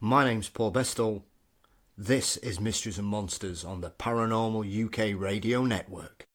My name's Paul Bestall. This is Mysteries and Monsters on the Paranormal UK Radio Network.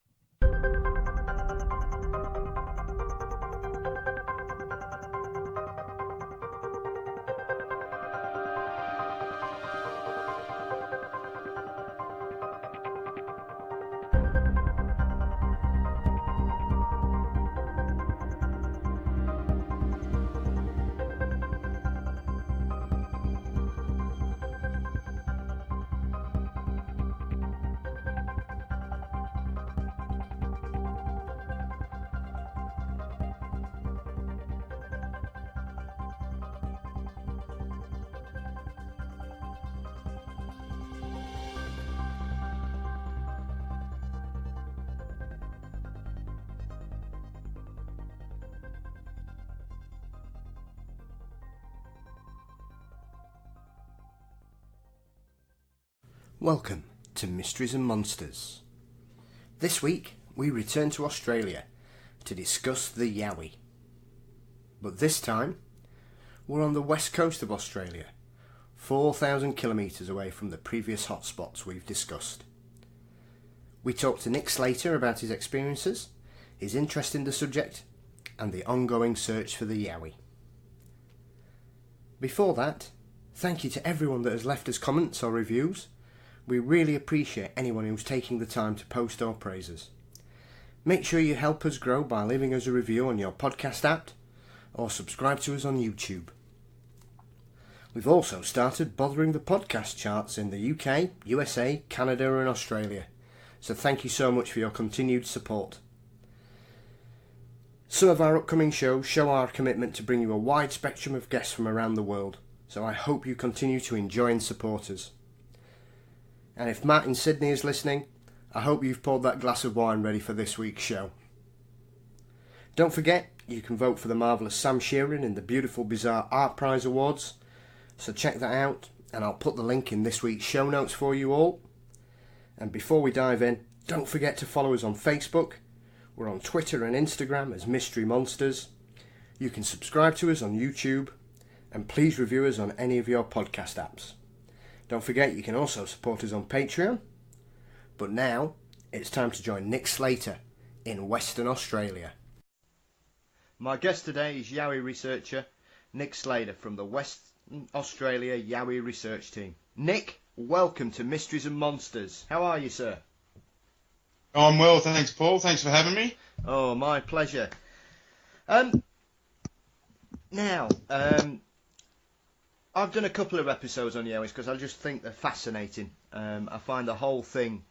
Welcome to Mysteries and Monsters. This week we return to Australia to discuss the Yowie. But this time we're on the west coast of Australia, 4,000 kilometres away from the previous hotspots we've discussed. We talked to Nick Slater about his experiences, his interest in the subject, and the ongoing search for the Yowie. Before that, thank you to everyone that has left us comments or reviews. We really appreciate anyone who's taking the time to post our praises. Make sure you help us grow by leaving us a review on your podcast app or subscribe to us on YouTube. We've also started bothering the podcast charts in the UK, USA, Canada and Australia. So thank you so much for your continued support. Some of our upcoming shows show our commitment to bring you a wide spectrum of guests from around the world. So I hope you continue to enjoy and support us. And if Matt in Sydney is listening, I hope you've poured that glass of wine ready for this week's show. Don't forget, you can vote for the marvellous Sam Sheeran in the Beautiful Bizarre Art Prize Awards, so check that out, and I'll put the link in this week's show notes for you all. And before we dive in, don't forget to follow us on Facebook. We're on Twitter and Instagram as Mystery Monsters. You can subscribe to us on YouTube, and please review us on any of your podcast apps. Don't forget you can also support us on Patreon. But now, it's time to join Nick Slater in Western Australia. My guest today is Yowie researcher Nick Slater from the Western Australia Yowie research team. Nick, welcome to Mysteries and Monsters. How are you, sir? I'm well, thanks, Paul. Thanks for having me. Oh, my pleasure. I've done a couple of episodes on Yowies because I just think they're fascinating. I find the whole thing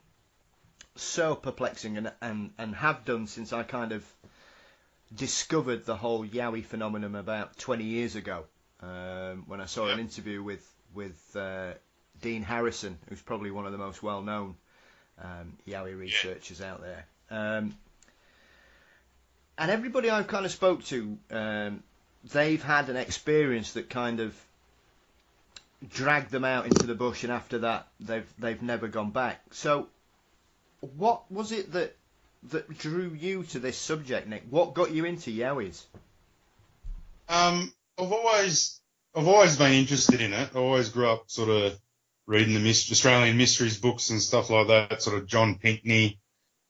so perplexing and have done since I kind of discovered the whole Yowie phenomenon about 20 years ago when I saw an interview with Dean Harrison, who's probably one of the most well-known Yowie researchers out there. And everybody I've kind of spoke to, they've had an experience that kind of dragged them out into the bush, and after that they've never gone back. So what was it that drew you to this subject, Nick? What got you into Yowies? I've always been interested in it. I always grew up sort of reading the Australian mysteries books and stuff like that. Sort of John Pinkney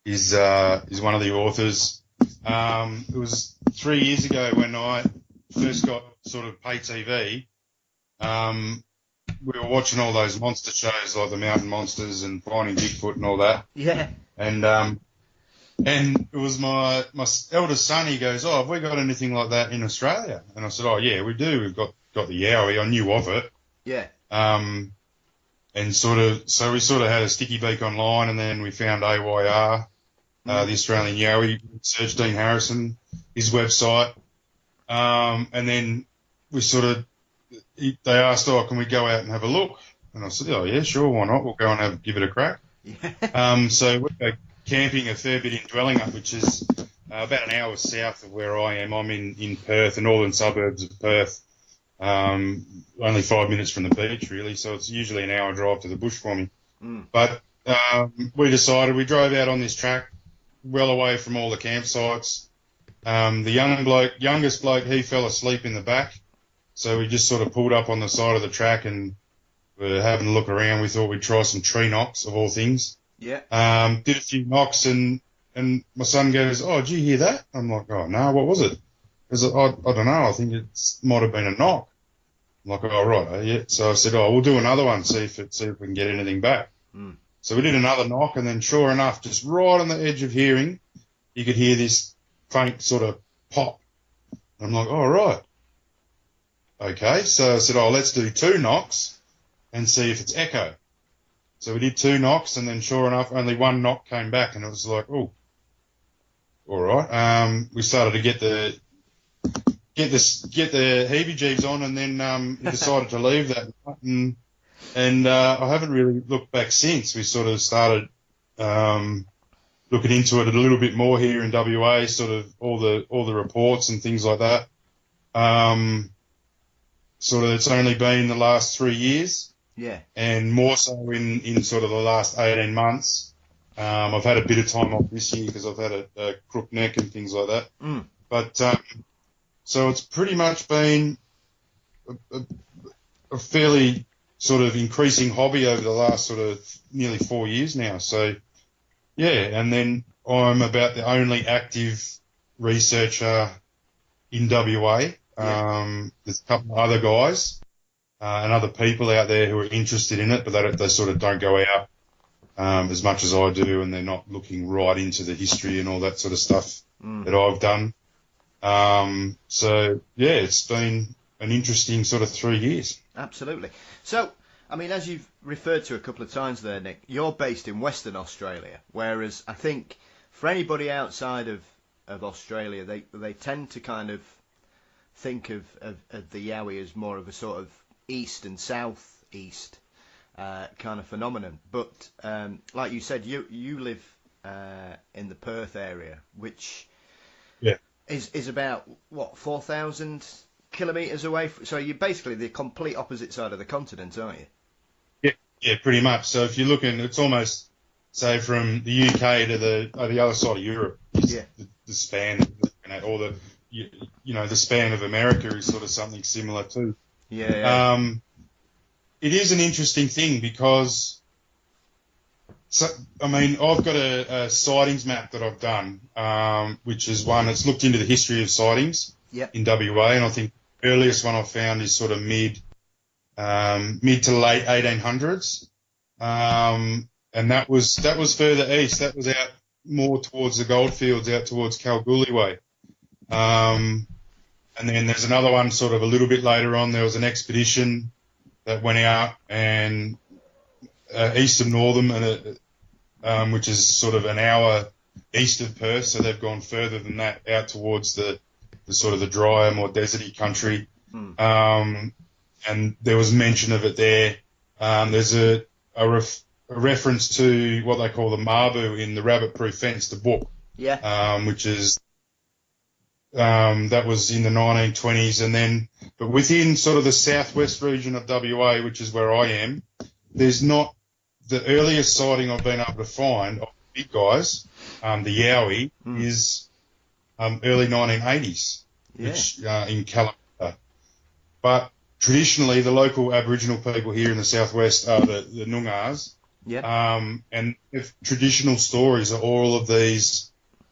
is one of the authors. It was 3 years ago when I first got sort of pay TV. We were watching all those monster shows like the Mountain Monsters and Finding Bigfoot and all that. Yeah. And it was my eldest son. He goes, "Oh, have we got anything like that in Australia?" And I said, "Oh yeah, we do. We've got the Yowie. I knew of it." Yeah. And we sort of had a sticky beak online, and then we found AYR, the Australian Yowie, searched Dean Harrison, his website, and then they asked, "Oh, can we go out and have a look?" And I said, "Oh yeah, sure, why not? We'll go and give it a crack." Yeah. So we go camping a fair bit in Dwellingup, which is about an hour south of where I am. I'm in Perth, the northern suburbs of Perth. Only 5 minutes from the beach, really, so it's usually an hour drive to the bush for me. But we decided, we drove out on this track, well away from all the campsites. The youngest bloke, he fell asleep in the back. So we just sort of pulled up on the side of the track and were having a look around. We thought we'd try some tree knocks, of all things. Yeah. Did a few knocks, and my son goes, "Oh, did you hear that?" I'm like, "Oh, no, what was it?" He goes, I don't know. I think it might have been a knock. I'm like, "Oh, right, yeah." So I said, "Oh, we'll do another one, see if we can get anything back." Mm. So we did another knock, and then sure enough, just right on the edge of hearing, you could hear this faint sort of pop. And I'm like, "Oh, right. Okay." So I said, "Oh, let's do 2 knocks and see if it's echo." So we did 2 knocks, and then sure enough, only 1 knock came back, and it was like, "Oh, all right." We started to get the heebie-jeebs on, and then we decided to leave that night, and I haven't really looked back since. We sort of started looking into it a little bit more here in WA, sort of all the reports and things like that. Sort of, it's only been the last 3 years. Yeah. And more so in sort of the last 18 months. I've had a bit of time off this year because I've had a crook neck and things like that. Mm. But so it's pretty much been a fairly sort of increasing hobby over the last sort of nearly 4 years now. So, yeah, and then I'm about the only active researcher in WA. Yeah. There's a couple of other guys and other people out there who are interested in it, but they sort of don't go out as much as I do, and they're not looking right into the history and all that sort of stuff that I've done. So, yeah, it's been an interesting sort of 3 years. Absolutely. So, I mean, as you've referred to a couple of times there, Nick, you're based in Western Australia, whereas I think for anybody outside of Australia, they tend to kind of think of the Yowie as more of a sort of east and southeast kind of phenomenon. But like you said, you live in the Perth area, which is about, what, 4,000 kilometres away? So you're basically the complete opposite side of the continent, aren't you? Yeah, pretty much. So if you're looking, it's almost, say, from the UK to the other side of Europe. Yeah. The span, or the span of America is sort of something similar too. Yeah. It is an interesting thing because, I mean, I've got a sightings map that I've done, which is one that's looked into the history of sightings in WA, and I think the earliest one I've found is sort of mid to late 1800s, and that was further east. That was out more towards the goldfields, out towards Kalgoorlie way. And then there's another one sort of a little bit later on. There was an expedition that went out and east of Northam, and which is sort of an hour east of Perth. So they've gone further than that, out towards the sort of the drier, more deserty country. And there was mention of it there. There's a reference to what they call the Mabu in the Rabbit Proof Fence, the book. Which is that was in the 1920s, and then but within sort of the southwest region of WA, which is where I am, there's not the earliest sighting I've been able to find of big guys. The Yowie is early 1980s, which in Calamata. But traditionally, the local Aboriginal people here in the southwest are the Noongars. And if traditional stories are all of these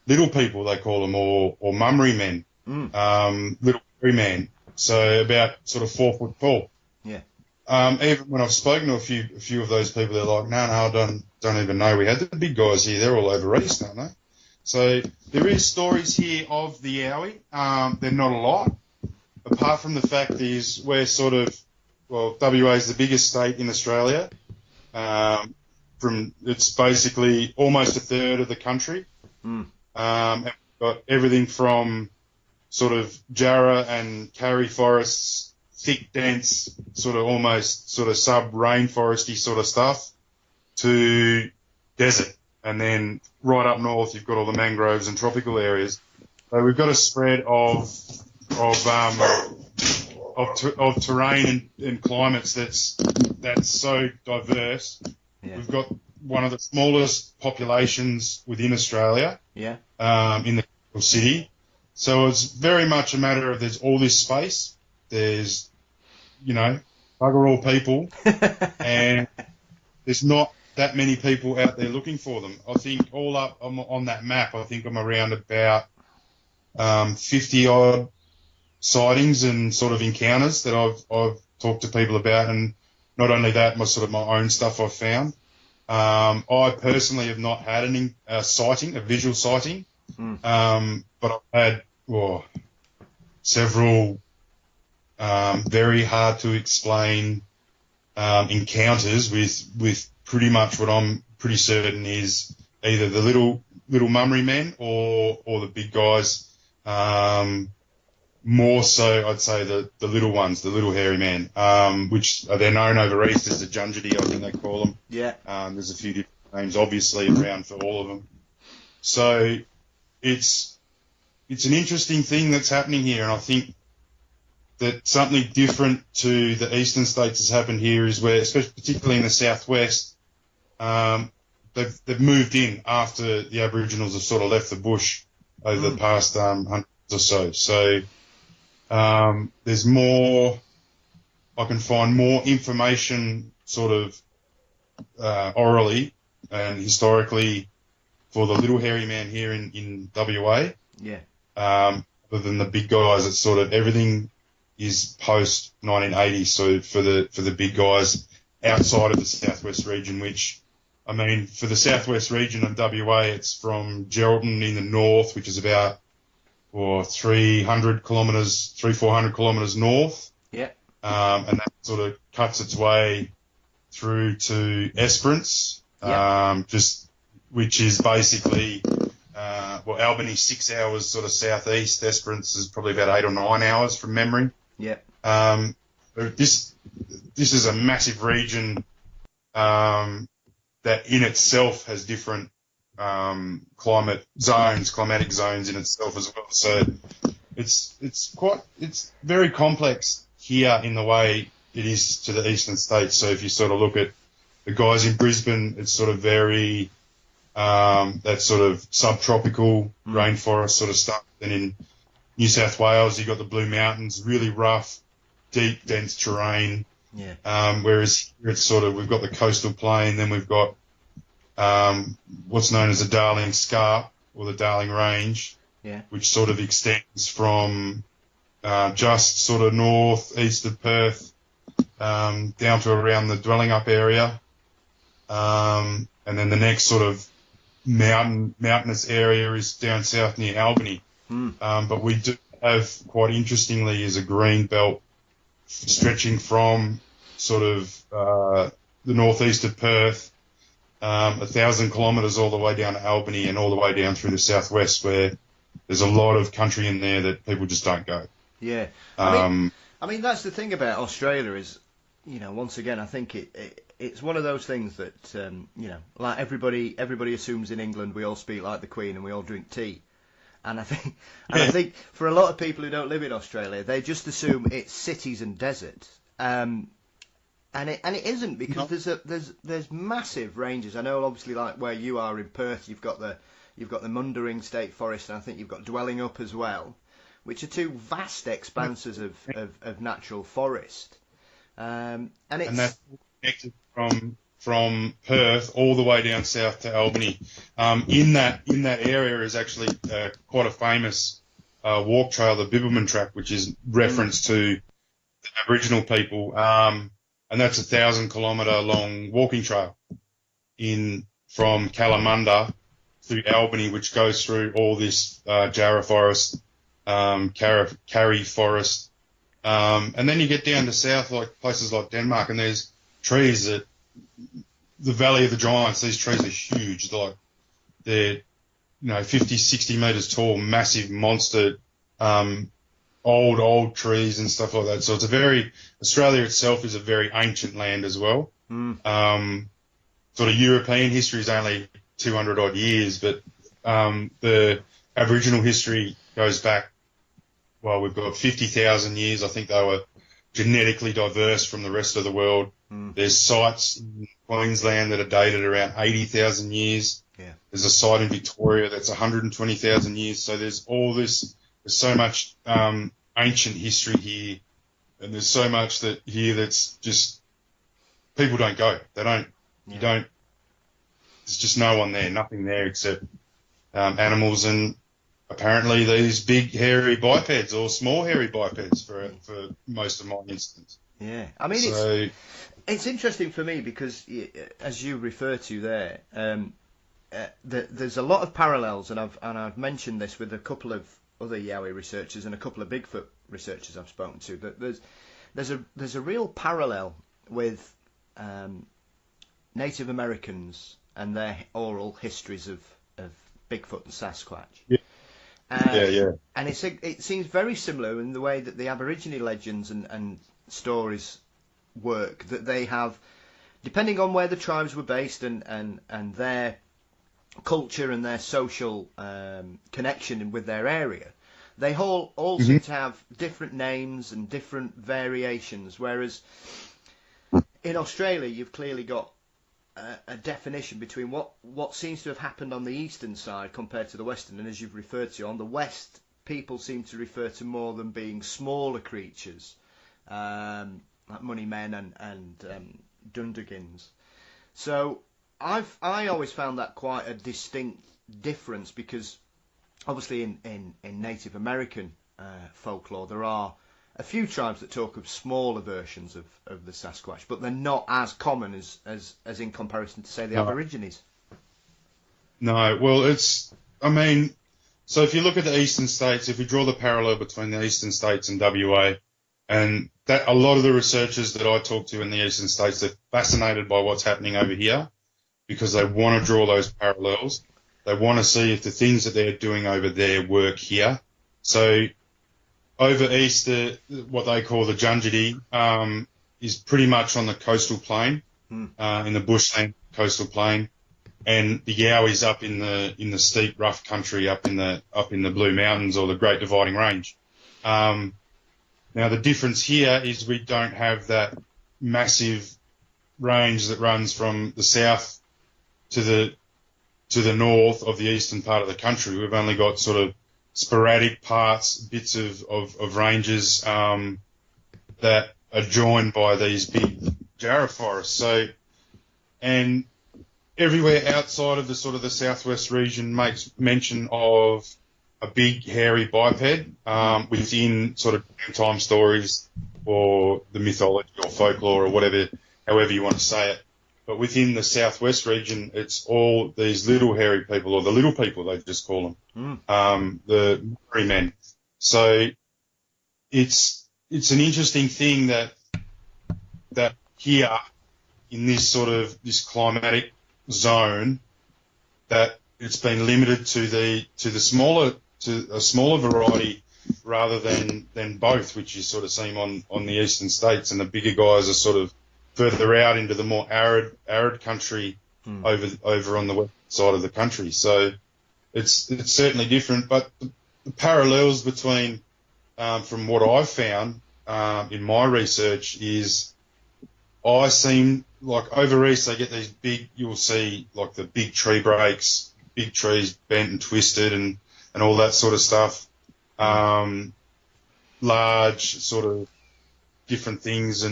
little people, they call them, or mummery men, little fairy man. So about sort of 4 foot tall. Even when I've spoken to a few of those people, they're like, no, I don't even know we had the big guys here. They're all over east, aren't they? So there is stories here of the Yowie. They're not a lot, apart from the fact is we're sort of, well, WA is the biggest state in Australia. It's basically almost a third of the country. And we've got everything from sort of jarrah and karri forests, thick, dense, sort of almost sort of sub-rainforesty sort of stuff, to desert. And then right up north, you've got all the mangroves and tropical areas. So we've got a spread of terrain and climates that's so diverse. We've got one of the smallest populations within Australia. In the capital city. So it's very much a matter of there's all this space. There's bugger all people, and there's not that many people out there looking for them. I think all up on that map, I think I'm around about 50 odd sightings and sort of encounters that I've talked to people about, and not only that, my own stuff I've found. I personally have not had a visual sighting, but I've had several very hard to explain encounters with pretty much what I'm pretty certain is either the little mummery men or the big guys. More so, I'd say the little ones, the little hairy men, which they're known over east as the Junjidi, I think they call them. Yeah. There's a few different names, obviously, around for all of them. So it's an interesting thing that's happening here, and I think that something different to the eastern states has happened here is where, especially particularly in the southwest, they've moved in after the Aboriginals have sort of left the bush over the past hundreds or so. So there's more. I can find more information, sort of orally and historically, for the little hairy man here in WA. Yeah. Other than the big guys, it's sort of everything is post 1980. So for the big guys outside of the southwest region, which, I mean, for the southwest region of WA, it's from Geraldton in the north, which is about 400 kilometres north. Yeah. And that sort of cuts its way through to Esperance, which is basically, Albany 6 hours sort of southeast. Esperance is probably about 8 or 9 hours from memory. Yeah. This is a massive region that in itself has different climatic zones in itself as well. So it's very complex here in the way it is to the eastern states. So if you sort of look at the guys in Brisbane, it's sort of very that sort of subtropical rainforest sort of stuff. And in New South Wales, you've got the Blue Mountains, really rough, deep, dense terrain. Yeah. Whereas here it's sort of, we've got the coastal plain, then we've got what's known as the Darling Scarp or the Darling Range, which sort of extends from just sort of north-east of Perth down to around the Dwelling Up area. And then the next sort of mountainous area is down south near Albany. But we do have, quite interestingly, is a green belt stretching from sort of the northeast of Perth, 1,000 kilometres all the way down to Albany and all the way down through the southwest, where there's a lot of country in there that people just don't go. Yeah. I mean, that's the thing about Australia is, once again, I think it's one of those things that, like everybody assumes in England we all speak like the Queen and we all drink tea. And I think for a lot of people who don't live in Australia, they just assume it's cities and desert. And it isn't, because there's massive ranges. I know, obviously, like where you are in Perth, you've got the Mundering State Forest, and I think you've got Dwelling Up as well, which are two vast expanses of natural forest. And that's connected from Perth all the way down south to Albany. In that area is actually quite a famous walk trail, the Bibbulmun Track, which is reference to the Aboriginal people. And that's 1,000 kilometre long walking trail from Kalamunda to Albany, which goes through all this Jarrah Forest, Karri Forest, and then you get down to south, like places like Denmark, and there's trees that the Valley of the Giants. These trees are huge, they're 50, 60 metres tall, massive monster, old trees and stuff like that. So Australia itself is a very ancient land as well. Sort of European history is only 200 odd years, but the Aboriginal history goes back, we've got 50,000 years. I think they were genetically diverse from the rest of the world. There's sites in Queensland that are dated around 80,000 years. Yeah. There's a site in Victoria that's 120,000 years. So there's so much ancient history here and there's so much that here that's just people don't go. They don't. Yeah. You don't. There's just no one there, nothing there except animals and apparently these big hairy bipeds or small hairy bipeds for most of my instance. Yeah, I mean it's interesting for me because as you refer to there, there's a lot of parallels, and I've mentioned this with a couple of other Yowie researchers and a couple of Bigfoot researchers I've spoken to. That there's a real parallel with Native Americans and their oral histories of Bigfoot and Sasquatch. Yeah. And it seems very similar in the way that the Aborigine legends and stories work, that they have, depending on where the tribes were based and their culture and their social connection with their area, they all seem to have different names and different variations, whereas in Australia you've clearly got a definition between what seems to have happened on the eastern side compared to the western, and as you've referred to, on the west people seem to refer to more than being smaller creatures, like money men and Dundergins. So I always found that quite a distinct difference, because obviously in Native American folklore there are a few tribes that talk of smaller versions of the Sasquatch, but they're not as common as in comparison to, say, the Aborigines. No, well, so if you look at the eastern states, if we draw the parallel between the eastern states and WA, and that a lot of the researchers that I talk to in the eastern states, they're fascinated by what's happening over here because they want to draw those parallels. They want to see if the things that they're doing over there work here. So over east, what they call the Jungidi is pretty much on the coastal plain, in the bushland coastal plain, and the Yowies up in the steep, rough country up in the Blue Mountains or the Great Dividing Range. Now the difference here is we don't have that massive range that runs from the south to the north of the eastern part of the country. We've only got sort of sporadic parts, bits of ranges that are joined by these big jarrah forests. So, and everywhere outside of the sort of the southwest region makes mention of a big hairy biped within sort of time stories or the mythology or folklore or whatever, however you want to say it. But within the southwest region, it's all these little hairy people, or the little people, they just call them, the Maori men. So it's an interesting thing that here in this climatic zone, that it's been limited to a smaller variety rather than both, which you sort of see on the eastern states, and the bigger guys are sort of further out into the more arid country over on the west side of the country. So it's certainly different, but the parallels between, from what I've found in my research, is I seem like over east they get these big, you'll see like the big tree breaks, big trees bent and twisted and all that sort of stuff, large sort of different things.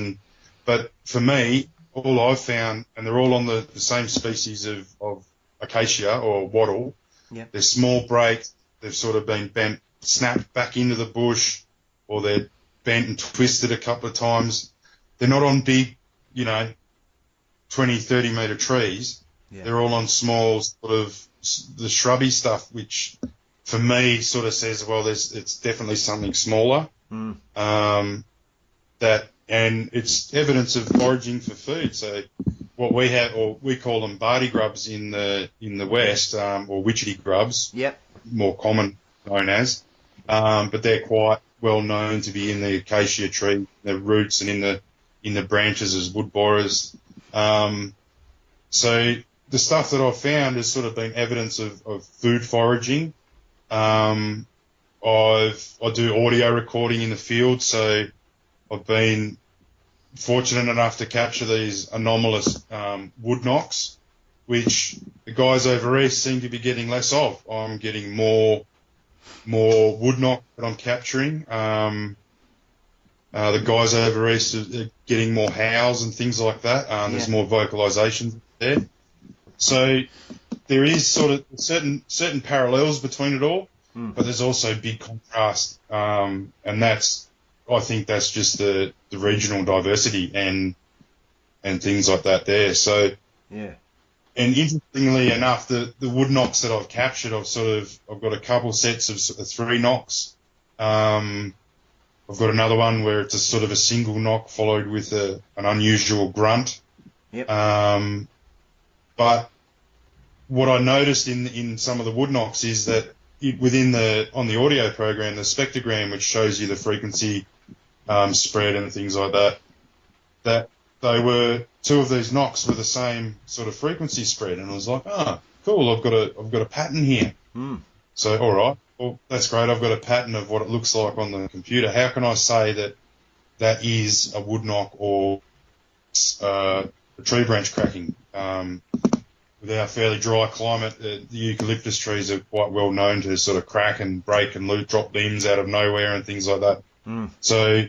But for me, all I've found, and they're all on the same species of acacia or wattle, they're small breaks, they've sort of been bent, snapped back into the bush, or they're bent and twisted a couple of times. They're not on big, 20, 30 metre trees. Yeah. They're all on small sort of the shrubby stuff, which for me sort of says, well, it's definitely something smaller. And it's evidence of foraging for food. So what we have, or we call them barty grubs in the west, or witchetty grubs, more common known as, but they're quite well known to be in the acacia tree, the roots, and in the branches as wood borers. So the stuff that I've found has sort of been evidence of food foraging. I do audio recording in the field, so I've been fortunate enough to capture these anomalous wood knocks, which the guys over east seem to be getting less of. I'm getting more wood knock that I'm capturing. The guys over east are getting more howls and things like that. There's more vocalization there. So there is sort of certain parallels between it all, but there's also big contrast. And I think that's just the regional diversity and things like that there. So, yeah. And interestingly enough, the wood knocks that I've captured, I've got a couple sets of 3 knocks. I've got another one where it's a sort of a single knock followed with an unusual grunt. Yep. But what I noticed in some of the wood knocks is that on the audio program, the spectrogram, which shows you the frequency spread and things like that they were 2 of these knocks were the same sort of frequency spread, and I was like, cool, I've got a pattern here. So all right, well that's great. I've got a pattern of what it looks like on the computer. How can I say that is a wood knock or a tree branch cracking? With our fairly dry climate, the eucalyptus trees are quite well known to sort of crack and break and drop limbs out of nowhere and things like that. So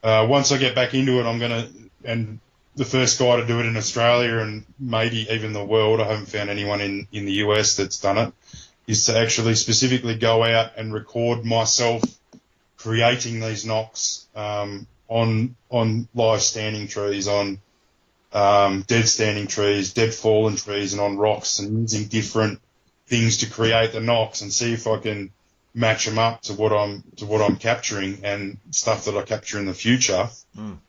once I get back into it, and the first guy to do it in Australia and maybe even the world, I haven't found anyone in the US that's done it, is to actually specifically go out and record myself creating these knocks on live standing trees, on dead standing trees, dead fallen trees, and on rocks, and using different things to create the knocks, and see if I can match them up to what I'm capturing and stuff that I capture in the future,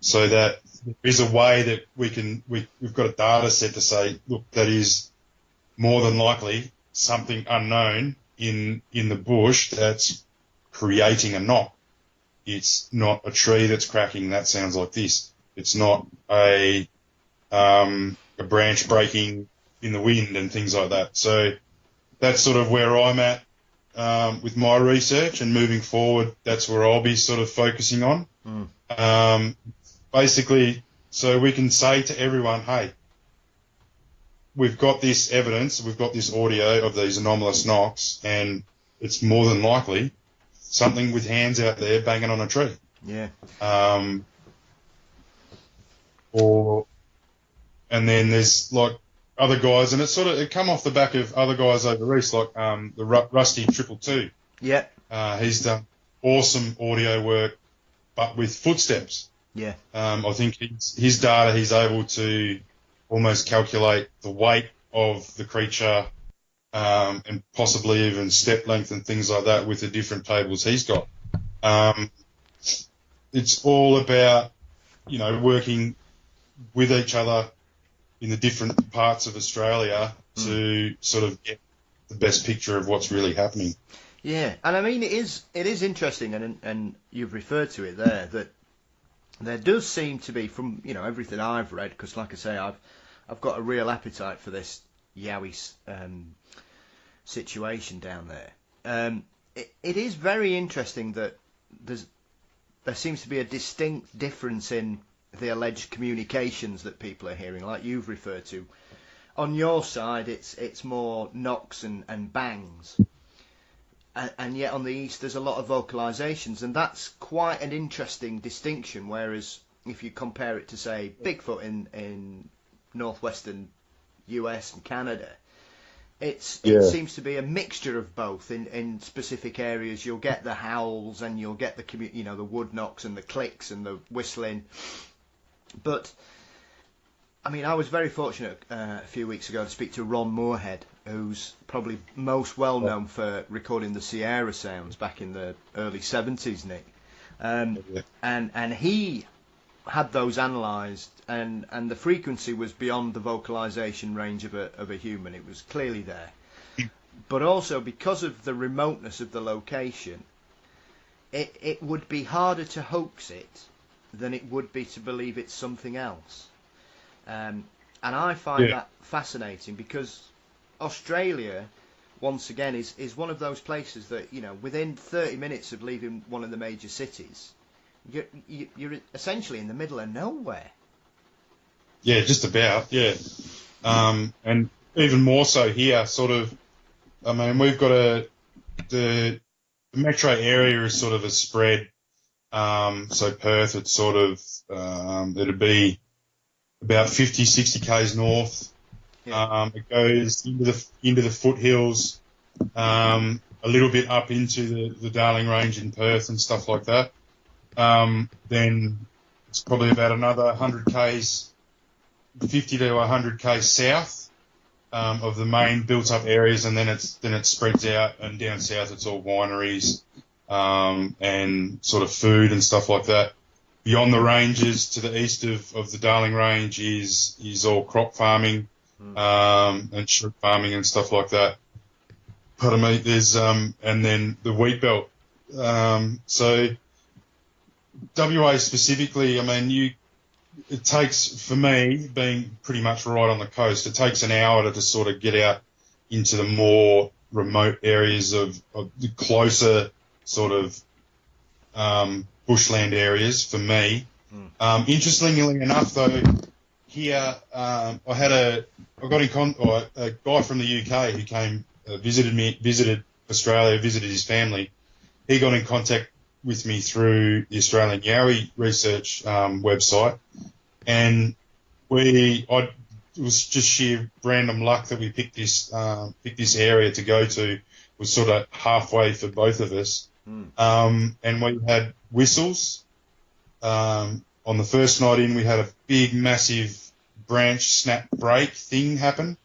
so that there is a way that we've got a data set to say, look, that is more than likely something unknown in the bush that's creating a knock. It's not a tree that's cracking. That sounds like this. It's not a branch breaking in the wind and things like that. So that's sort of where I'm at with my research, and moving forward, that's where I'll be sort of focusing on. Basically, so we can say to everyone, hey, we've got this evidence, we've got this audio of these anomalous knocks, and it's more than likely something with hands out there banging on a tree. Yeah. And then there's like other guys, and it come off the back of other guys over east, like the Rusty 222. Yeah. He's done awesome audio work, but with footsteps. Yeah. I think his data, he's able to almost calculate the weight of the creature, and possibly even step length and things like that with the different tables he's got. It's all about, working with each other in the different parts of Australia to sort of get the best picture of what's really happening. Yeah, and I mean it is interesting, and you've referred to it there, that there does seem to be, from everything I've read, because like I say, I've got a real appetite for this Yowie situation down there. It is very interesting that there seems to be a distinct difference in the alleged communications that people are hearing, like you've referred to. On your side, it's more knocks and bangs, and yet on the east there's a lot of vocalisations, and that's quite an interesting distinction. Whereas if you compare it to, say, Bigfoot in northwestern US and Canada, it seems to be a mixture of both. In specific areas, you'll get the howls and you'll get the wood knocks and the clicks and the whistling. But I mean, I was very fortunate a few weeks ago to speak to Ron Moorhead, who's probably most well known for recording the Sierra sounds back in the early 70s, Nick. And he had those analysed, and the frequency was beyond the vocalisation range of a human. It was clearly there. But also, because of the remoteness of the location, it would be harder to hoax it than it would be to believe it's something else. And I find that fascinating, because Australia, once again, is one of those places that, within 30 minutes of leaving one of the major cities, you're essentially in the middle of nowhere. Yeah, just about, yeah. And even more so here, sort of, we've got the metro area is sort of a spread So Perth, it's sort of, it'd be about 50, 60 k's north. Yeah. It goes into the foothills, a little bit up into the Darling Range in Perth and stuff like that. Then it's probably about another 100 k's, 50 to 100 k's south of the main built-up areas, and then it spreads out, and down south it's all wineries and sort of food and stuff like that. Beyond the ranges to the east of the Darling Range is all crop farming and shrimp farming and stuff like that. Pardon me. There's and then the wheat belt. So WA specifically, I mean, it takes, for me, being pretty much right on the coast, it takes an hour to just sort of get out into the more remote areas of the closer sort of bushland areas for me. Interestingly enough, though, here a guy from the UK who came visited Australia, visited his family. He got in contact with me through the Australian Yowie research website, and it was just sheer random luck that we picked this area to go to. It was sort of halfway for both of us. And we had whistles. On the first night in, we had a big, massive branch snap break thing happen,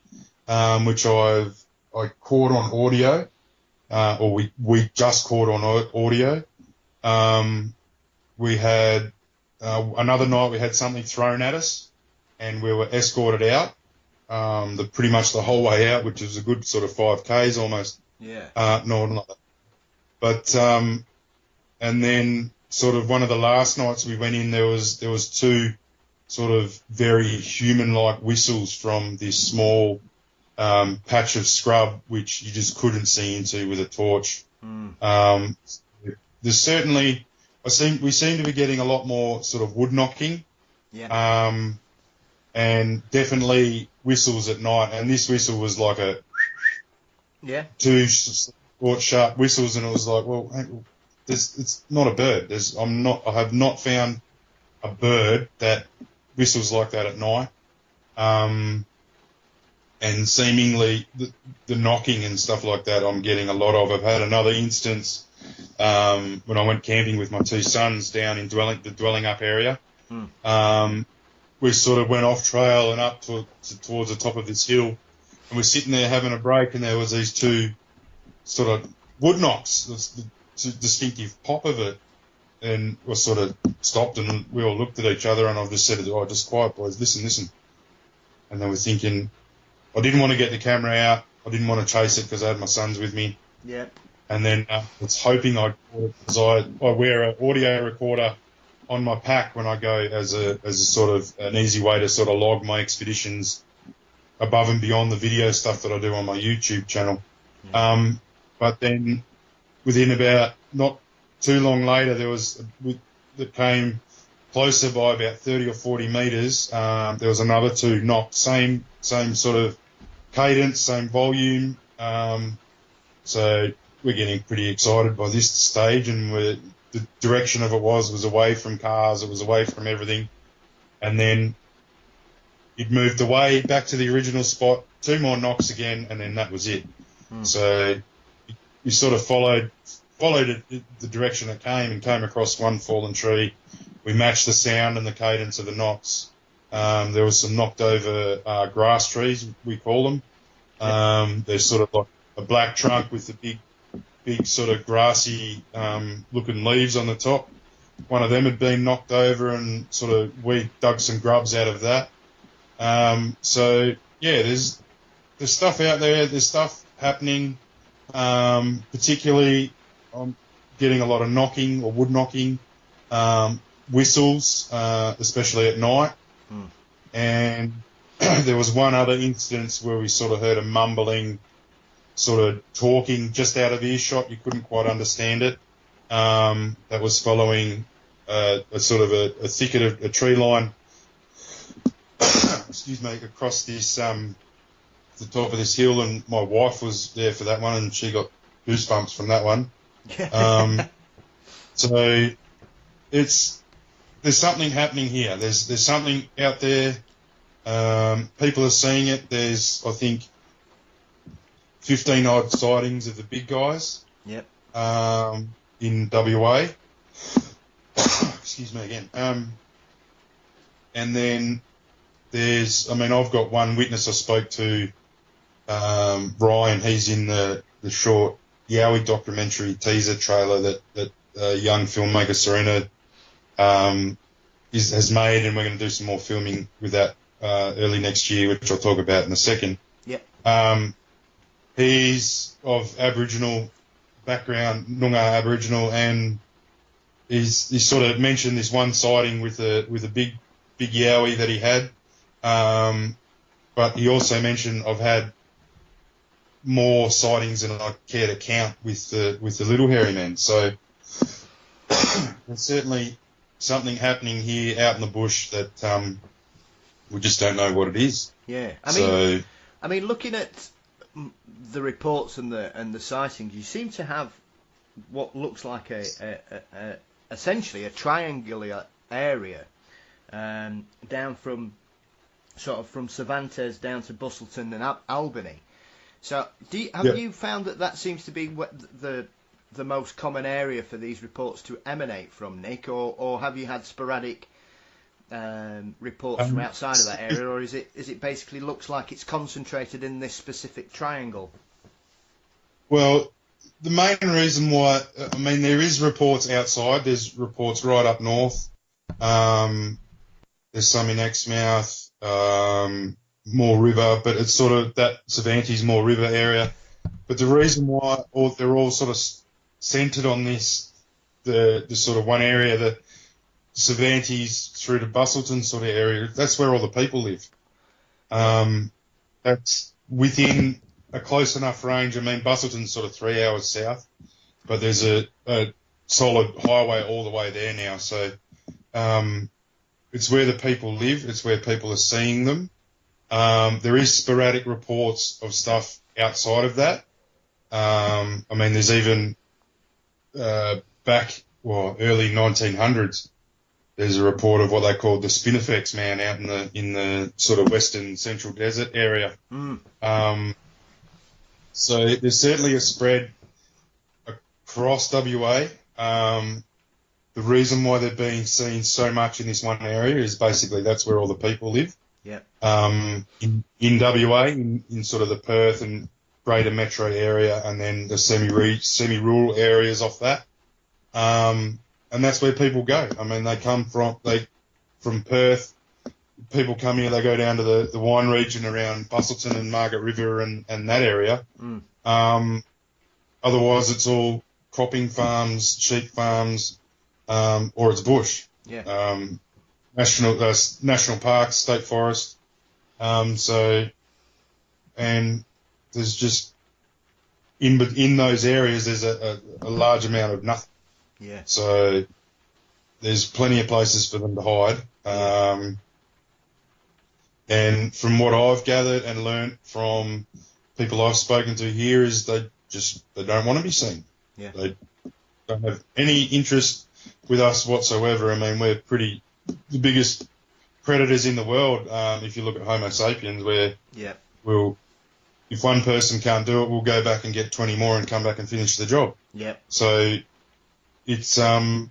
which I caught on audio, or we just caught on audio. We had another night we had something thrown at us, and we were escorted out pretty much the whole way out, which was a good sort of 5 k's almost. Yeah. No, not that. But and then sort of one of the last nights we went in, there was 2 sort of very human-like whistles from this small patch of scrub, which you just couldn't see into with a torch. There's certainly, we seem to be getting a lot more sort of wood knocking. Yeah. And definitely whistles at night. And this whistle was like a 2 short, sharp whistles, and it was like, well, it's not a bird. I have not found a bird that whistles like that at night. And seemingly the knocking and stuff like that, I'm getting a lot of. I've had another instance when I went camping with my 2 sons down in the dwelling up area. We sort of went off trail and up towards the top of this hill, and we're sitting there having a break, and there was these 2 sort of wood knocks, the distinctive pop of it, and we sort of stopped, and we all looked at each other, and I just said, "Oh, just quiet, boys, listen." And then we're thinking, I didn't want to get the camera out, I didn't want to chase it because I had my sons with me. Yeah. And then I was hoping I'd caught it because I wear an audio recorder on my pack when I go as a sort of an easy way to sort of log my expeditions above and beyond the video stuff that I do on my YouTube channel. Yeah. But then within about not too long later, that came closer by about 30 or 40 metres. There was another 2 knocks, same sort of cadence, same volume. So we're getting pretty excited by this stage, and the direction of it was away from cars, it was away from everything, and then it moved away back to the original spot, 2 more knocks again, and then that was it. So we sort of followed it, the direction it came, and came across one fallen tree. We matched the sound and the cadence of the knocks. There was some knocked over grass trees, we call them. They're sort of like a black trunk with the big sort of grassy looking leaves on the top. One of them had been knocked over, and sort of we dug some grubs out of that. So yeah, there's stuff out there. There's stuff happening. Particularly, I'm getting a lot of knocking or wood knocking, whistles, especially at night. And there was one other instance where we sort of heard a mumbling, sort of talking just out of earshot. You couldn't quite understand it. That was following a sort of a thicket of a tree line, excuse me, across this the top of this hill, and my wife was there for that one, and she got goosebumps from that one. So there's something happening here. There's something out there. People are seeing it. There's, I think, 15 odd sightings of the big guys. Yep. In WA. Excuse me again. And then I've got one witness I spoke to, Ryan. He's in the short Yowie documentary teaser trailer that young filmmaker Serena has made, and we're going to do some more filming with that early next year, which I'll talk about in a second. Yep. He's of Aboriginal background, Noongar Aboriginal, and he sort of mentioned this one sighting with a big Yowie that he had, but he also mentioned I've had more sightings than I care to count with the little hairy men. So there's certainly something happening here out in the bush that we just don't know what it is. Yeah, I mean, looking at the reports and the sightings, you seem to have what looks like essentially a triangular area, down from Cervantes down to Bustleton and Albany. So, have you found that seems to be the most common area for these reports to emanate from, Nick, or have you had sporadic reports from outside of that area, or is it basically looks like it's concentrated in this specific triangle? Well, the main reason why, there is reports outside. There's reports right up north. There's some in Exmouth, more river, but it's sort of that Cervantes more river area. But the reason why they're all sort of centred on this, the sort of one area, the Cervantes through to Bustleton sort of area, that's where all the people live. That's within a close enough range. Bustleton's sort of 3 hours south, but there's a solid highway all the way there now. So it's where the people live. It's where people are seeing them. There is sporadic reports of stuff outside of that. There's even early 1900s. There's a report of what they called the Spinifex man out in the sort of western central desert area. So there's certainly a spread across WA. The reason why they're being seen so much in this one area is basically that's where all the people live. Yeah. In WA, in sort of the Perth and greater metro area, and then the semi-rural areas off that. And that's where people go. They come from Perth. People come here, they go down to the wine region around Bustleton and Margaret River and that area. Otherwise, it's all cropping farms, sheep farms, or it's bush. Yeah. National parks, state forest. And there's just in those areas there's a large amount of nothing. Yeah. So there's plenty of places for them to hide. And from what I've gathered and learnt from people I've spoken to here is they don't want to be seen. Yeah. They don't have any interest with us whatsoever. We're the biggest predators in the world. If you look at Homo sapiens, where if one person can't do it, we'll go back and get 20 more and come back and finish the job. Yeah. So it's and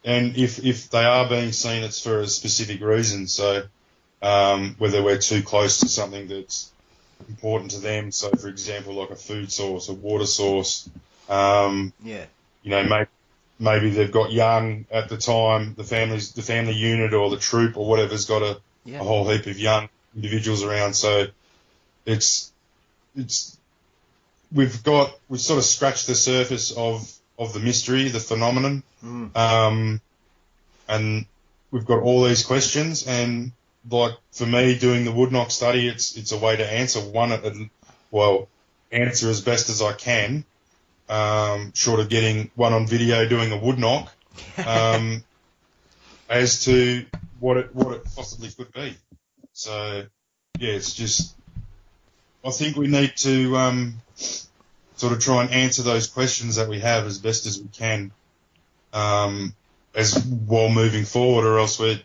if they are being seen, it's for a specific reason. So whether we're too close to something that's important to them. So, for example, like a food source, a water source. Maybe they've got young at the time, the family unit or the troop or whatever's got a whole heap of young individuals around. So we've sort of scratched the surface of the mystery, the phenomenon. And we've got all these questions, and like for me doing the woodknock study, it's a way to answer answer as best as I can. Short of getting one on video doing a woodknock, as to what it possibly could be. So it's just I think we need to sort of try and answer those questions that we have as best as we can. as while moving forward, or else we're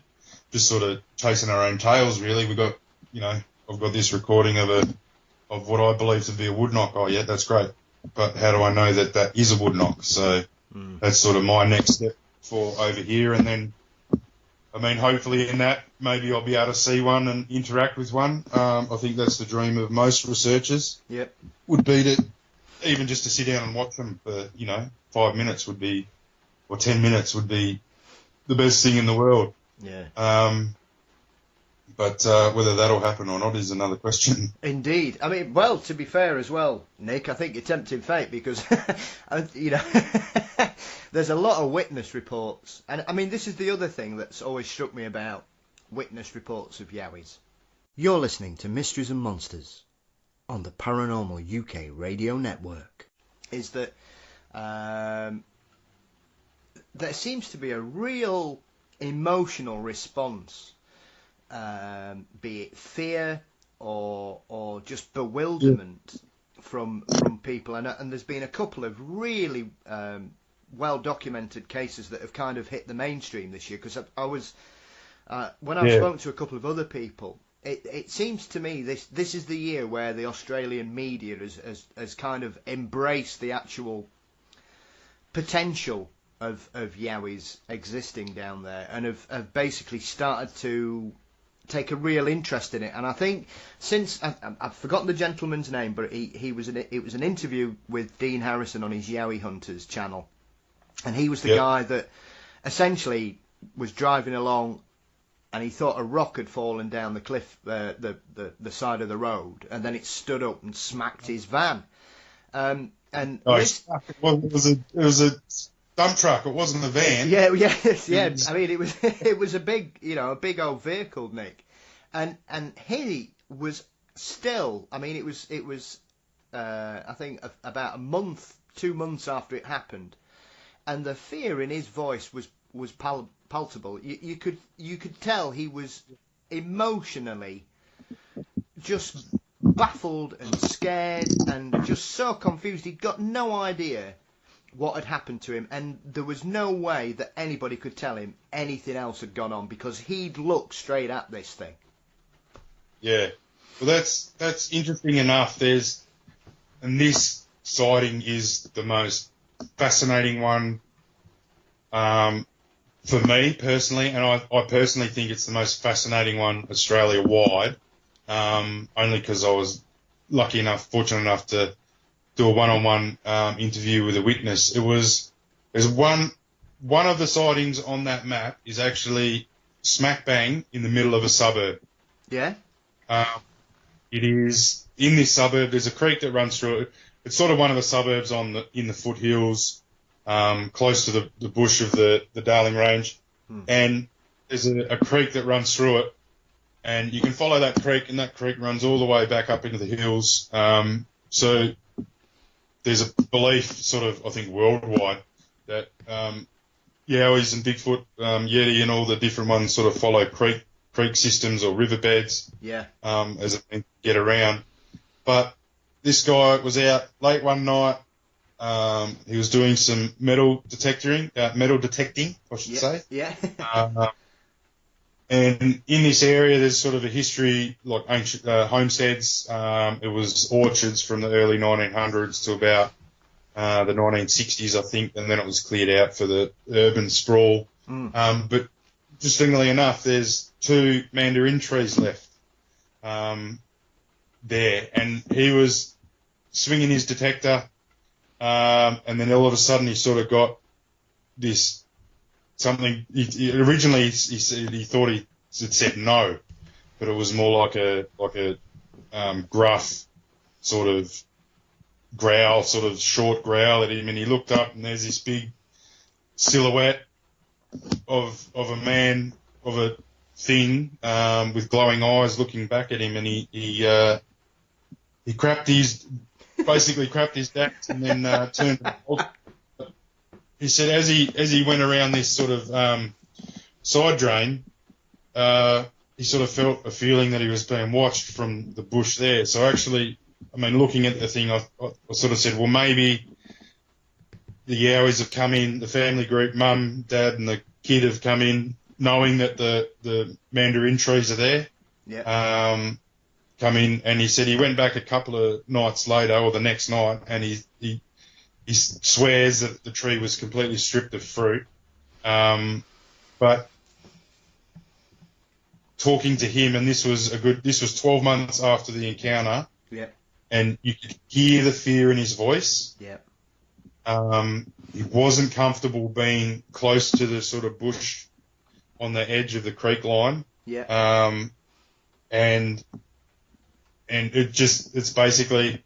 just sort of chasing our own tails. Really, we got, I've got this recording of what I believe to be a wood knock. Oh yeah, that's great, but how do I know that that is a wood knock? So that's sort of my next step for over here, and then, I mean, hopefully in that, maybe I'll be able to see one and interact with one. I think that's the dream of most researchers. Yep. Would be to even just to sit down and watch them for, 5 minutes would be, or 10 minutes would be the best thing in the world. Yeah. But whether that'll happen or not is another question. Indeed. I mean, well, to be fair as well, Nick, I think you're tempting fate because, there's a lot of witness reports. And, I mean, this is the other thing that's always struck me about witness reports of Yowies. You're listening to Mysteries and Monsters on the Paranormal UK Radio Network. Is that there seems to be a real emotional response, be it fear or just bewilderment from people, and there's been a couple of really well documented cases that have kind of hit the mainstream this year. Because I was when I've spoken to a couple of other people, it seems to me this is the year where the Australian media has kind of embraced the actual potential of Yowies existing down there, and have basically started to take a real interest in it. And I think since I've forgotten the gentleman's name, but it was an interview with Dean Harrison on his Yowie Hunters channel, and he was the guy that essentially was driving along, and he thought a rock had fallen down the cliff, the side of the road, and then it stood up and smacked his van. And it was a dump truck. It wasn't a van. Yeah. I mean, it was a big, a big old vehicle, Nick, and he was still. I mean, it was I think about 2 months after it happened, and the fear in his voice was palpable. You could tell he was emotionally just baffled and scared and just so confused. He'd got no idea what had happened to him, and there was no way that anybody could tell him anything else had gone on, because he'd looked straight at this thing. Yeah. Well, that's interesting enough. And this sighting is the most fascinating one for me personally, and I personally think it's the most fascinating one Australia-wide, only because I was fortunate enough to do a one-on-one interview with a witness. There's one of the sightings on that map is actually smack bang in the middle of a suburb. Yeah. It is in this suburb. There's a creek that runs through it. It's sort of one of the suburbs in the foothills, close to the bush of the Darling Range, and there's a creek that runs through it, and you can follow that creek, and that creek runs all the way back up into the hills. So there's a belief, sort of, I think, worldwide, that Yowies and Bigfoot, Yeti, and all the different ones sort of follow creek systems or riverbeds. Yeah. As a thing to get around. But this guy was out late one night. He was doing some metal detecting, I should say. Yeah. And in this area, there's sort of a history, like ancient homesteads. It was orchards from the early 1900s to about the 1960s, I think, and then it was cleared out for the urban sprawl. But interestingly enough, there's 2 mandarin trees left there, and he was swinging his detector, and then all of a sudden he sort of got this something. Originally he thought it said no, but it was more like a gruff sort of growl, sort of short growl at him, and he looked up and there's this big silhouette of a man, of a thing, with glowing eyes looking back at him, and he basically crapped his dax and then turned. He said as he went around this sort of side drain, he sort of felt a feeling that he was being watched from the bush there. So actually, I mean, looking at the thing, I sort of said, well, maybe the Yowies have come in, the family group, mum, dad, and kid have come in knowing that the mandarin trees are there. Yeah. Come in, and he said he went back a couple of nights later or the next night, and he swears that the tree was completely stripped of fruit. But talking to him, and this was 12 months after the encounter. Yeah. And you could hear the fear in his voice. Yeah. He wasn't comfortable being close to the sort of bush on the edge of the creek line. Yeah. And it's basically,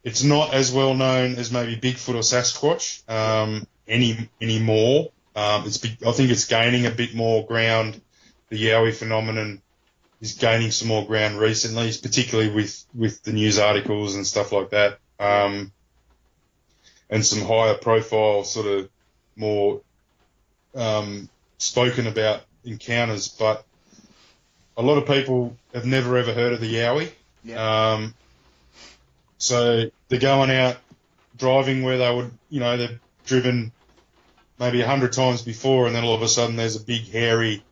it's not as well known as maybe Bigfoot or Sasquatch anymore. I think it's gaining a bit more ground. The Yowie phenomenon is gaining some more ground recently, particularly with the news articles and stuff like that, and some higher profile, sort of more spoken about encounters. But a lot of people have never ever heard of the Yowie. Yeah. So they're going out driving where they would, they've driven maybe 100 times before, and then all of a sudden there's a big hairy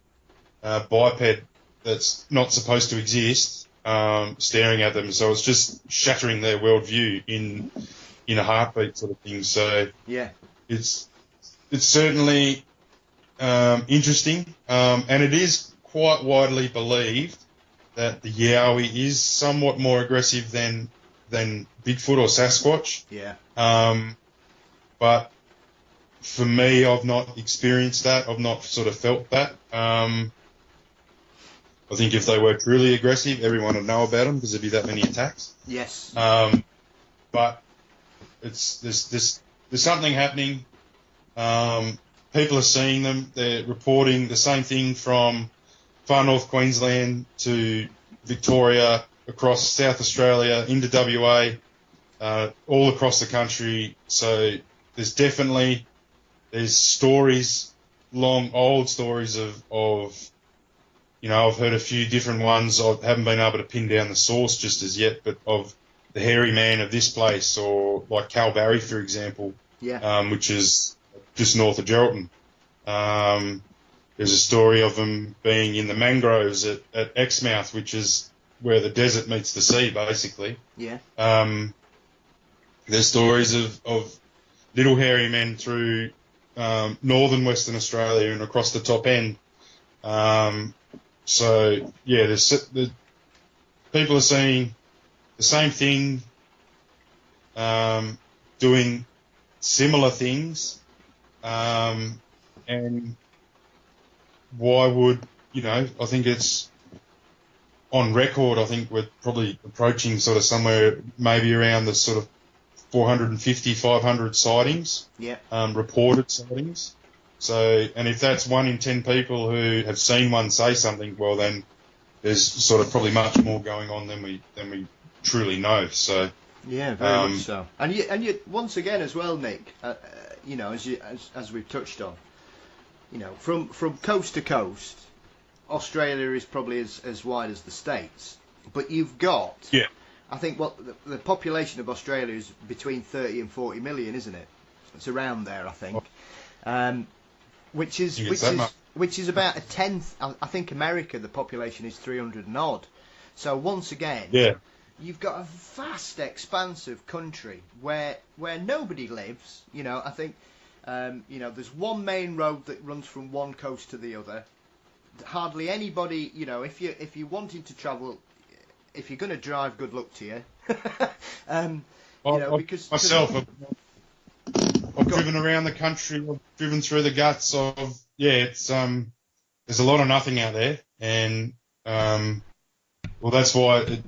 biped that's not supposed to exist staring at them. So it's just shattering their worldview in a heartbeat, sort of thing. So yeah, it's certainly interesting, and it is quite widely believed that the Yowie is somewhat more aggressive than Bigfoot or Sasquatch. Yeah. But for me, I've not experienced that. I've not sort of felt that. I think if they were truly aggressive, everyone would know about them because there'd be that many attacks. Yes. But there's something happening. People are seeing them. They're reporting the same thing from far north Queensland to Victoria, across South Australia, into WA, all across the country. So there's stories, old stories of I've heard a few different ones. I haven't been able to pin down the source just as yet, but of the hairy man of this place, or like Kalbarri, for example, which is just north of Geraldton. There's a story of them being in the mangroves at Exmouth, which is where the desert meets the sea, basically. Yeah. There's stories of little hairy men through northern Western Australia and across the top end. So yeah, the people are seeing the same thing, doing similar things, and why would I think it's on record. I think we're probably approaching sort of somewhere maybe around the sort of 450, 500 sightings, reported sightings. So, and if that's 1 in 10 people who have seen one say something, well, then there's sort of probably much more going on than we truly know. So yeah, very much so. And you once again as well, Nick. As we've touched on, from coast to coast, Australia is probably as wide as the States, but you've got I think the population of Australia is between 30 and 40 million, isn't it? It's around there, I think. Which is about a tenth. I think America, the population is 300 and odd. So once again, you've got a vast, expansive country where nobody lives. I think there's one main road that runs from one coast to the other. Hardly anybody. If you're wanting to travel, if you're going to drive, good luck to you. Because myself. I've driven around the country. I've driven through the guts of it's there's a lot of nothing out there, and that's why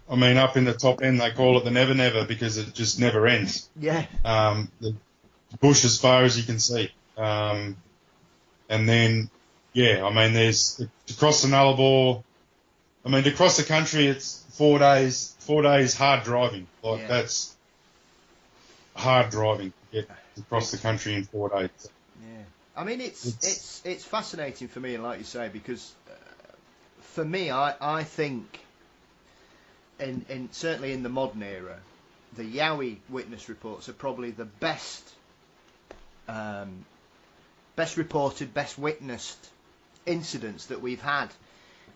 up in the top end they call it the never never, because it just never ends. Yeah. The bush as far as you can see, and then there's to cross the Nullarbor. To cross the country, it's 4 days. 4 days hard driving. That's hard driving to get across the country in 4 days. Yeah, it's fascinating for me, like you say, because for me, I think, certainly in the modern era, the Yowie witness reports are probably the best best reported, best witnessed incidents that we've had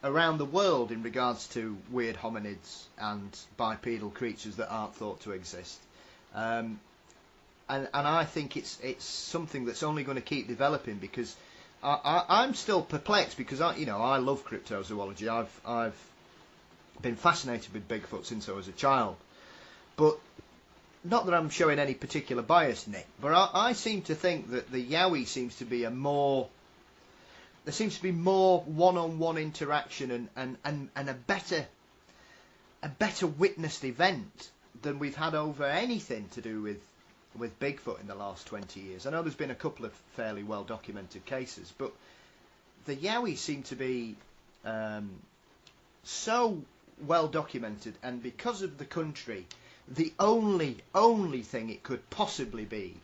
around the world in regards to weird hominids and bipedal creatures that aren't thought to exist. And I think it's something that's only going to keep developing, because I'm still perplexed, because I love cryptozoology. I've been fascinated with Bigfoot since I was a child, but not that I'm showing any particular bias, Nick, but I seem to think that the Yowie seems to be there seems to be more one-on-one interaction and a better witnessed event than we've had over anything to do with Bigfoot in the last 20 years. I know there's been a couple of fairly well-documented cases, but the Yowie seem to be so well-documented, and because of the country, the only thing it could possibly be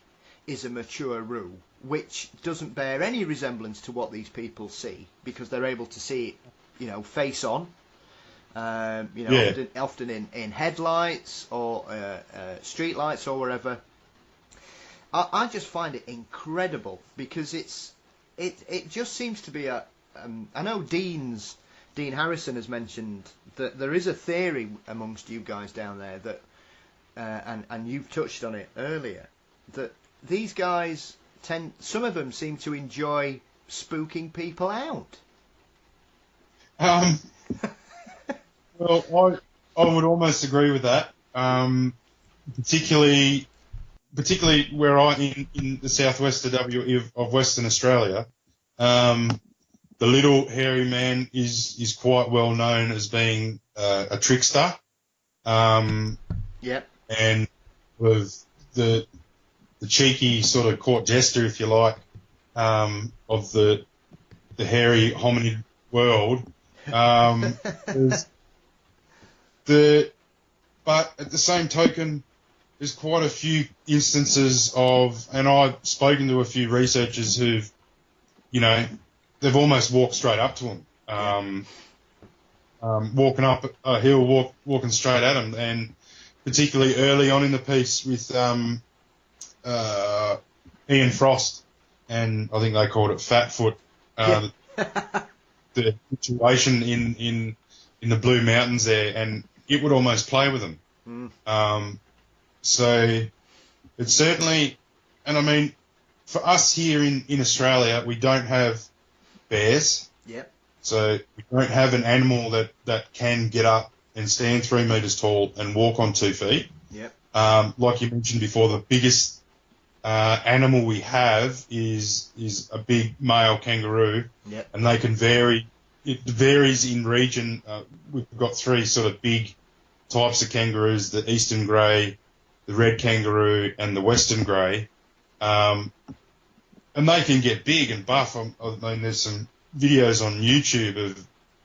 is a mature roo, which doesn't bear any resemblance to what these people see, because they're able to see it, face on, often in headlights or street lights or wherever. I just find it incredible, because it just seems to be I know Dean Harrison has mentioned that there is a theory amongst you guys down there that, and you've touched on it earlier, that these guys some of them seem to enjoy spooking people out. Well, I would almost agree with that. Particularly where in the southwest of Western Australia, the little hairy man is quite well known as being a trickster. Yep. And with the cheeky sort of court jester, if you like, of the hairy hominid world. But at the same token, there's quite a few instances of, and I've spoken to a few researchers who've, they've almost walked straight up to them, walking up a hill, walking straight at them, and particularly early on in the piece with Ian Frost, and I think they called it Fatfoot. The situation in the Blue Mountains there, and it would almost play with them. So it's certainly, and I mean, for us here in Australia, we don't have bears. Yep. So we don't have an animal that can get up and stand 3 meters tall and walk on 2 feet. Yep. Like you mentioned before, the biggest animal we have is a big male kangaroo. Yep. And they can vary. It varies in region. We've got 3 sort of big types of kangaroos: the eastern grey, the red kangaroo, and the western grey. And they can get big and buff. I mean, there's some videos on YouTube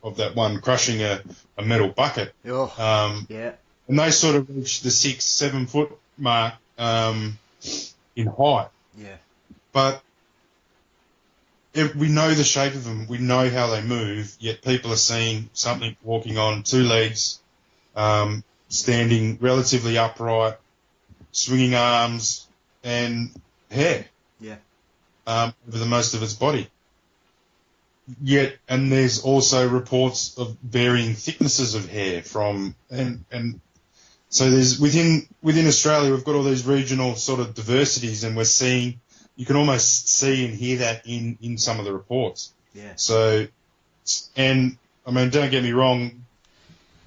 of that one crushing a metal bucket. Oh, yeah. And they sort of reach the 6-7 foot mark in height. Yeah. But we know the shape of them. We know how they move. Yet people are seeing something walking on 2 legs, standing relatively upright, swinging arms, and hair. Yeah. Over the most of its body. Yet, and there's also reports of varying thicknesses of hair and so there's within Australia we've got all these regional sort of diversities, and we're seeing, you can almost see and hear that in some of the reports. Yeah. So, and I mean, don't get me wrong,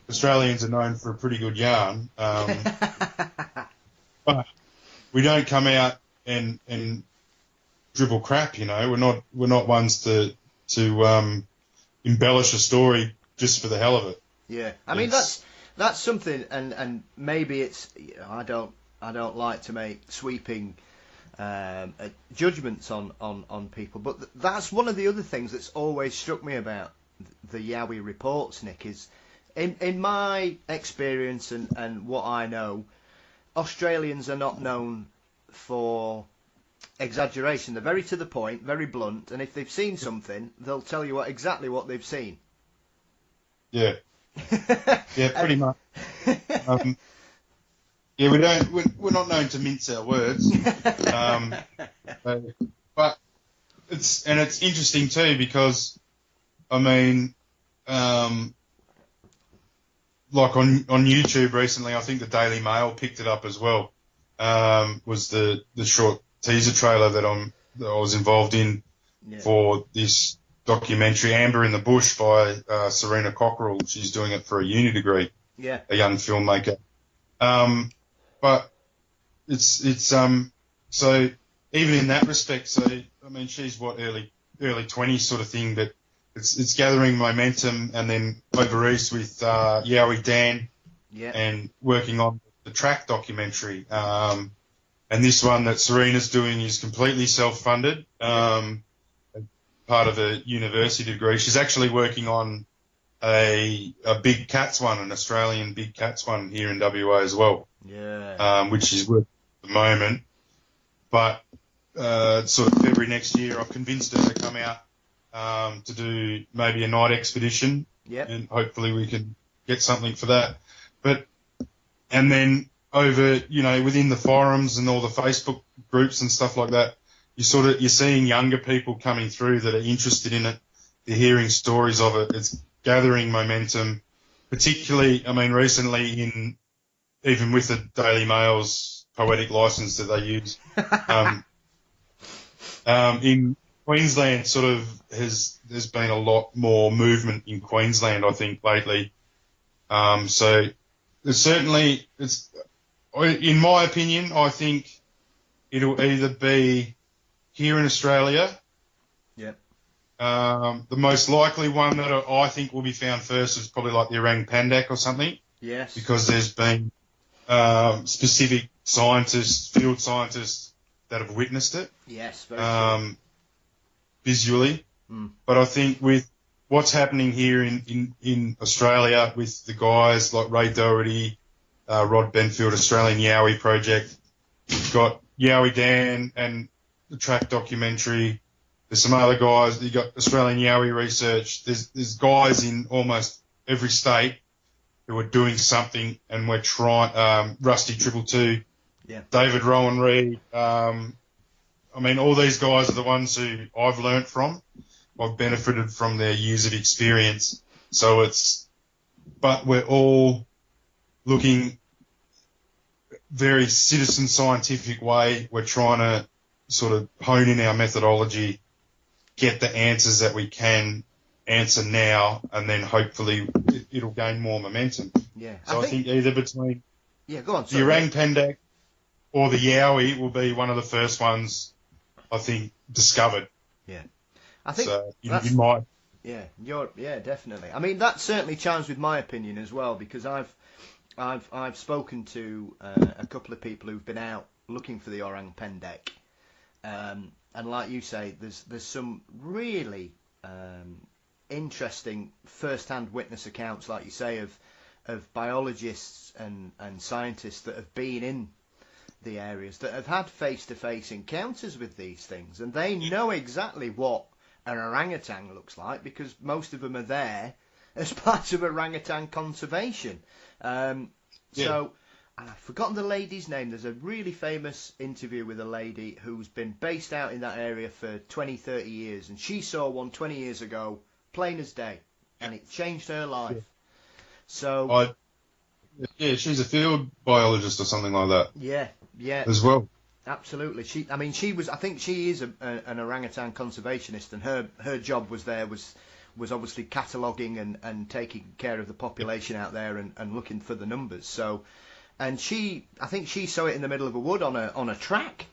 Australians are known for a pretty good yarn, but we don't come out and dribble crap. We're not ones to embellish a story just for the hell of it. Yeah, I mean that's something, and maybe it's, I don't like to make sweeping judgments on people, but that's one of the other things that's always struck me about the Yowie reports, Nick, is in my experience and what I know, Australians are not known for exaggeration. They're very to the point, very blunt, and if they've seen something, they'll tell you exactly what they've seen. Yeah. Yeah, pretty much. Yeah, we're not known to mince our words. But it's interesting too because I mean, like on YouTube recently, I think the Daily Mail picked it up as well. Was the short teaser trailer that I was involved in for this documentary, Amber in the Bush, by Serena Cockerell. She's doing it for a uni degree. Yeah. A young filmmaker. But it's so even in that respect, so I mean she's early 20s sort of thing, but it's gathering momentum, and then over east with Yowie Dan and working on the track documentary. And this one that Serena's doing is completely self-funded, part of a university degree. She's actually working on a big cats one, an Australian big cats one here in WA as well. Yeah. Which is working at the moment. But sort of February next year, I've convinced her to come out to do maybe a night expedition. Yep. And hopefully we can get something for that. And then over, within the forums and all the Facebook groups and stuff like that, you're seeing younger people coming through that are interested in it. They're hearing stories of it. It's gathering momentum, particularly, I mean, recently even with the Daily Mail's poetic license that they use, in Queensland there's been a lot more movement in Queensland, I think, lately. So in my opinion, I think it'll either be here in Australia. Yep. The most likely one that I think will be found first is probably like the orang pandak or something. Yes. Because there's been specific field scientists that have witnessed it. Yes, very true. Visually. Mm. But I think with what's happening here in Australia with the guys like Ray Doherty, Rod Benfield, Australian Yowie Project, you've got Yowie Dan and the track documentary. There's some other guys. You've got Australian Yowie Research. There's guys in almost every state who are doing something, and we're trying, Rusty 222, David Rowan Reed, I mean, all these guys are the ones who I've learnt from. I've benefited from their years of experience. But we're all looking very citizen scientific way. We're trying to sort of hone in our methodology, get the answers that we can answer now, and then hopefully it'll gain more momentum. Yeah. So I think either between go on, the orang pandak or the Yowie will be one of the first ones, I think, discovered. Yeah. I think so. You might. Yeah, definitely. I mean, that certainly chimes with my opinion as well, because I've spoken to a couple of people who've been out looking for the orang pandak, and like you say, there's some really interesting first-hand witness accounts, like you say, of biologists and scientists that have been in the areas, that have had face-to-face encounters with these things, and they know exactly what an orangutan looks like, because most of them are there as part of orangutan conservation. So I've forgotten the lady's name. There's a really famous interview with a lady who's been based out in that area for 20, 30 years, and she saw one 20 years ago, plain as day, and it changed her life. Yeah. So she's a field biologist or something like that. Yeah, as well. Absolutely. I think she is an orangutan conservationist, and her job was obviously cataloguing and taking care of the population out there and looking for the numbers. So, and I think she saw it in the middle of a wood on a track,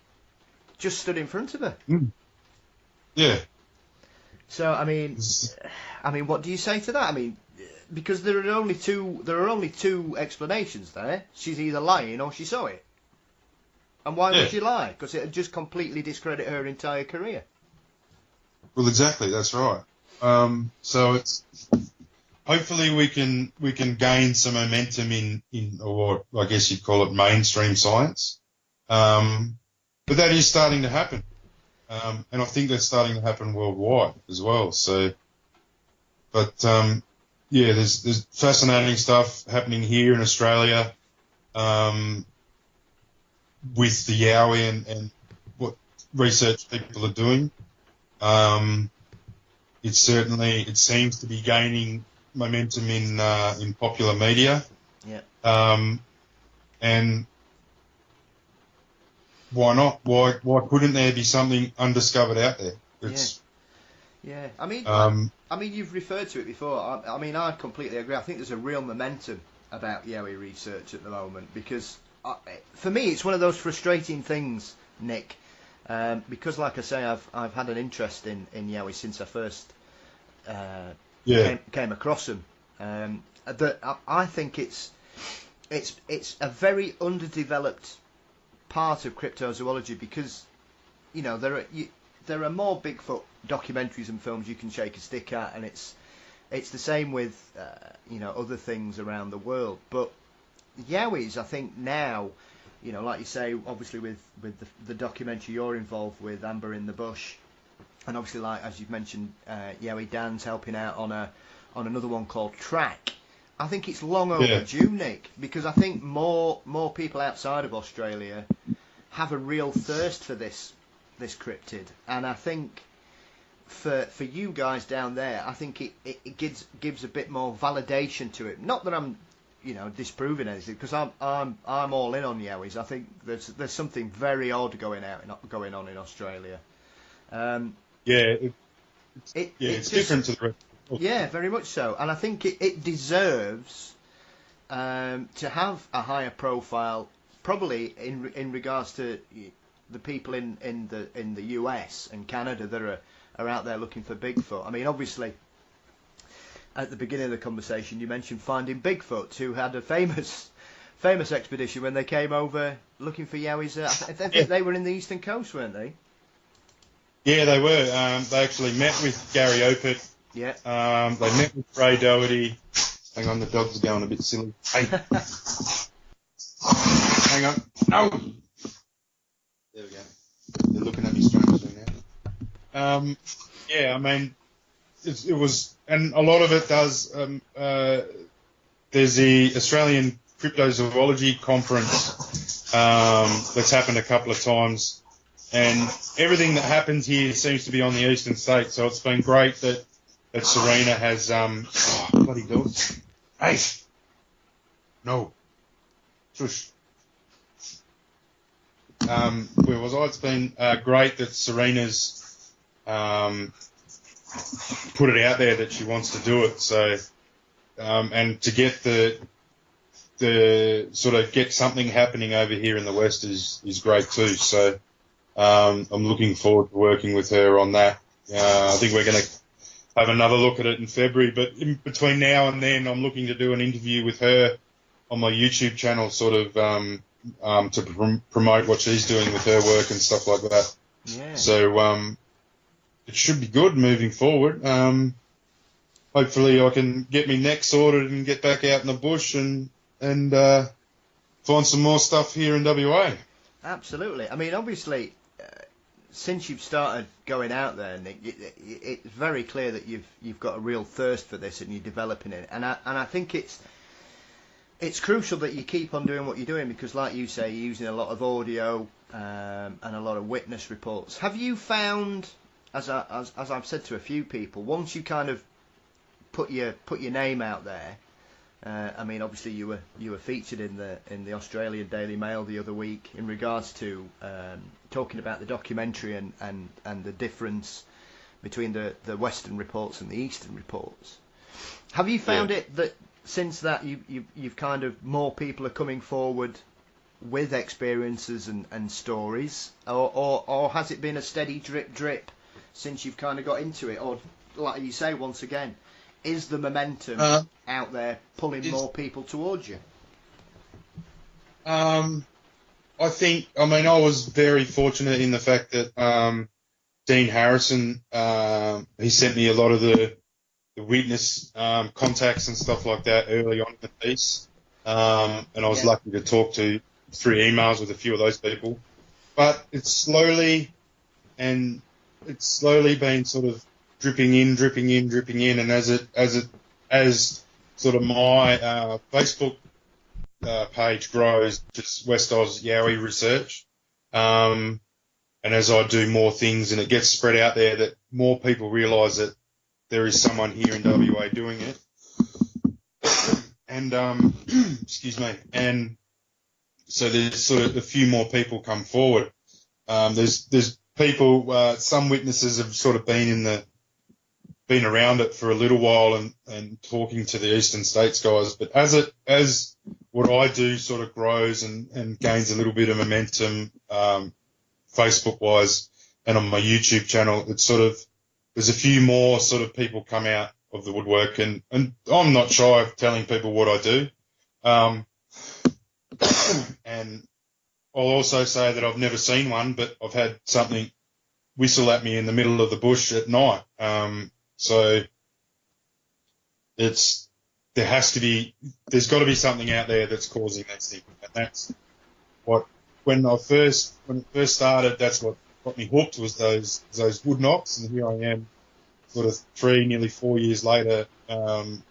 just stood in front of her. Mm. Yeah. So I mean, what do you say to that? I mean, because there are only two explanations there. She's either lying or she saw it. And why would she lie? Because it would just completely discredit her entire career. Well, exactly. That's right. So it's hopefully we can gain some momentum in or I guess you'd call it mainstream science. But that is starting to happen. And I think that's starting to happen worldwide as well. So, but there's fascinating stuff happening here in Australia. With the Yowie and what research people are doing. It seems to be gaining momentum in popular media. Yeah. And why not? Why couldn't there be something undiscovered out there? Yeah. I mean, you've referred to it before. I mean, I completely agree. I think there's a real momentum about Yowie research at the moment because, for me, it's one of those frustrating things, Nick. Because, like I say, I've had an interest in Yowie since I first came across him. I think it's a very underdeveloped part of cryptozoology because there are more Bigfoot documentaries and films you can shake a stick at, and it's the same with other things around the world. But Yowies, I think now, like you say, obviously with the documentary you're involved with, Amber in the Bush, and obviously, like as you've mentioned, Yowie Dan's helping out on another one called Track. I think it's long overdue, Nick, because I think more people outside of Australia have a real thirst for this cryptid, and I think for you guys down there, I think it gives a bit more validation to it. Not that I'm disproving anything, because I'm all in on Yowies. I think there's something very odd going on in Australia. It's different to the rest. Yeah, very much so, and I think it deserves to have a higher profile, probably in regards to the people in the US and Canada that are out there looking for Bigfoot. I mean, obviously, at the beginning of the conversation, you mentioned Finding Bigfoot, who had a famous expedition when they came over looking for Yowies. I think they were in the eastern coast, weren't they? Yeah, they were. They actually met with Gary Opert. Yeah. They met with Ray Doherty. Hang on, the dogs are going a bit silly. Hey. Hang on. No. There we go. They're looking at me strangely now. Yeah, I mean, it was, and a lot of it does. There's the Australian Cryptozoology Conference that's happened a couple of times, and everything that happens here seems to be on the eastern states. So it's been great that Serena has bloody dogs. Hey, no, shush. Where was I? It's been great that Serena's put it out there that she wants to do it. So, and to get the sort of get something happening over here in the West is great too. So, I'm looking forward to working with her on that. I think we're going to have another look at it in February, but in between now and then, I'm looking to do an interview with her on my YouTube channel, sort of to promote what she's doing with her work and stuff like that. Yeah. So it should be good moving forward. Hopefully, I can get my neck sorted and get back out in the bush and find some more stuff here in WA. Absolutely. I mean, obviously, since you've started going out there, Nick, it's very clear that you've got a real thirst for this and you're developing it. And I think it's crucial that you keep on doing what you're doing because, like you say, you're using a lot of audio and a lot of witness reports. Have you found, as I've said to a few people, once you kind of put your name out there, I mean, obviously you were featured in the Australian Daily Mail the other week in regards to talking about the documentary and the difference between the Western reports and the Eastern reports. Have you found it that since that you've kind of more people are coming forward with experiences and stories, or has it been a steady drip since you've kind of got into it, or like you say once again, is the momentum out there pulling more people towards you? I was very fortunate in the fact that Dean Harrison, he sent me a lot of the witness contacts and stuff like that early on in the piece, and I was lucky to talk to through emails with a few of those people. But it's slowly been sort of dripping in, and as sort of my Facebook page grows, just West Oz Yowie research, and and as I do more things and it gets spread out there, that more people realise that there is someone here in WA doing it. And excuse me. And so there's sort of a few more people come forward. There's people, some witnesses have sort of been around it for a little while and talking to the Eastern States guys. But as what I do sort of grows and gains a little bit of momentum, Facebook wise and on my YouTube channel, it's sort of, there's a few more sort of people come out of the woodwork, and I'm not shy of telling people what I do. And I'll also say that I've never seen one, but I've had something whistle at me in the middle of the bush at night. So there's got to be something out there that's causing this thing. And that's what, when it first started, that's what got me hooked, was those wood knocks. And here I am, sort of 3, nearly 4 years later, trying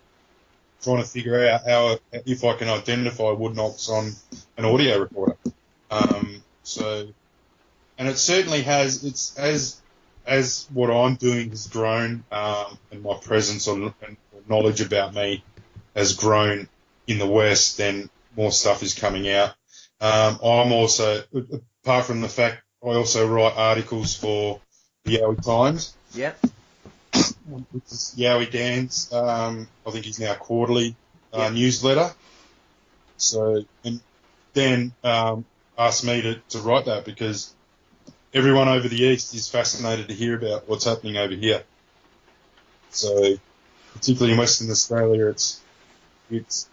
to figure out if I can identify wood knocks on an audio recorder. And it certainly has, it's as what I'm doing has grown, and my presence and knowledge about me has grown in the West, then more stuff is coming out. I'm also, apart from the fact, I also write articles for the Yowie Times. Yep. Which is Yowie Dan's, I think he's now quarterly newsletter. So, and Dan asked me to write that because everyone over the East is fascinated to hear about what's happening over here. So, particularly in Western Australia, it's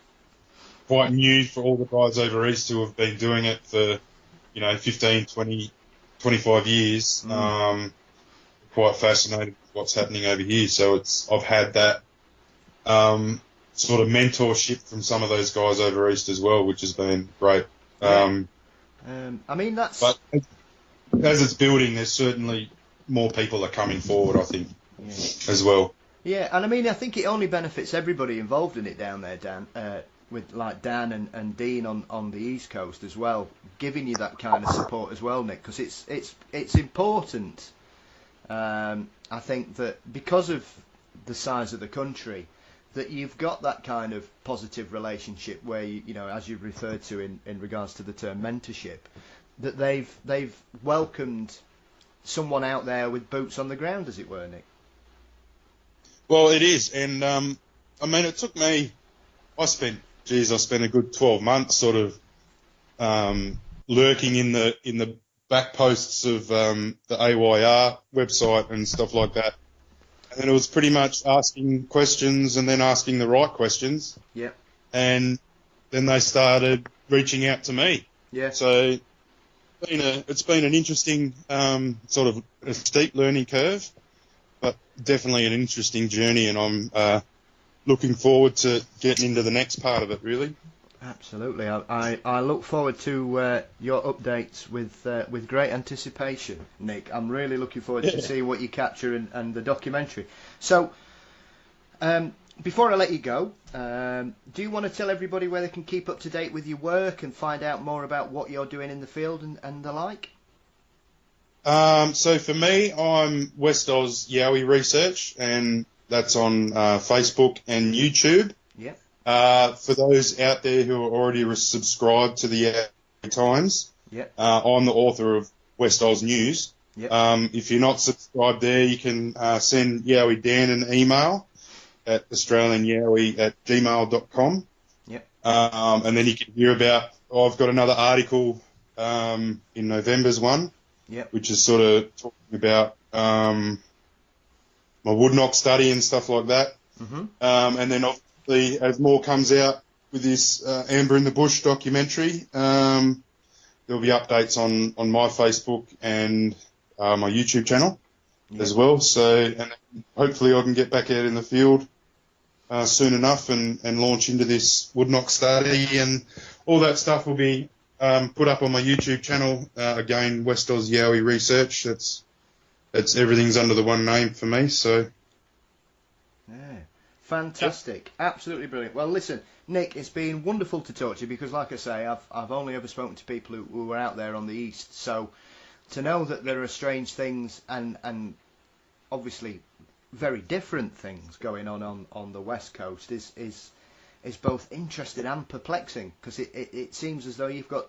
quite new for all the guys over East who have been doing it for, 15, 20, 25 years. Quite fascinated with what's happening over here. So I've had that sort of mentorship from some of those guys over East as well, which has been great. I mean, that's... But as it's building, there's certainly more people are coming forward, I think, as well. Yeah, and I mean, I think it only benefits everybody involved in it down there, Dan, with like Dan and Dean on the East Coast as well, giving you that kind of support as well, Nick, because it's important. I think that because of the size of the country, that you've got that kind of positive relationship where you know, as you've referred to in regards to the term mentorship, that they've welcomed someone out there with boots on the ground, as it were, Nick. Well, it is, and I mean, it took me. I spent a good 12 months sort of lurking in the back posts of the AYR website and stuff like that. And then it was pretty much asking questions and then asking the right questions. Yeah. And then they started reaching out to me. Yeah. So it's been an interesting sort of a steep learning curve, but definitely an interesting journey, and I'm looking forward to getting into the next part of it, really. Absolutely. I look forward to your updates with great anticipation, Nick. I'm really looking forward to seeing what you capture and the documentary. So, before I let you go, do you want to tell everybody where they can keep up to date with your work and find out more about what you're doing in the field and the like? So for me, I'm West Oz Yowie Research, and that's on Facebook and YouTube. Yep. For those out there who are already subscribed to the Yowie Times, yep. I'm the author of West Oz News. Yep. If you're not subscribed there, you can send Yowie Dan an email at australianyowie@gmail.com. Yep. And then you can hear about, I've got another article in November's one, yep. which is sort of talking about my woodknock study and stuff like that. Mm-hmm. And then obviously, as more comes out with this Amber in the Bush documentary, there'll be updates on my Facebook and my YouTube channel as well. So, and hopefully I can get back out in the field soon enough and launch into this woodknock study, and all that stuff will be put up on my YouTube channel. Again, West Oz Yowie Research. It's everything's under the one name for me. So, yeah, fantastic, absolutely brilliant. Well, listen, Nick, it's been wonderful to talk to you because, like I say, I've only ever spoken to people who were out there on the east. So, to know that there are strange things and obviously very different things going on the West Coast is both interesting and perplexing, because it seems as though you've got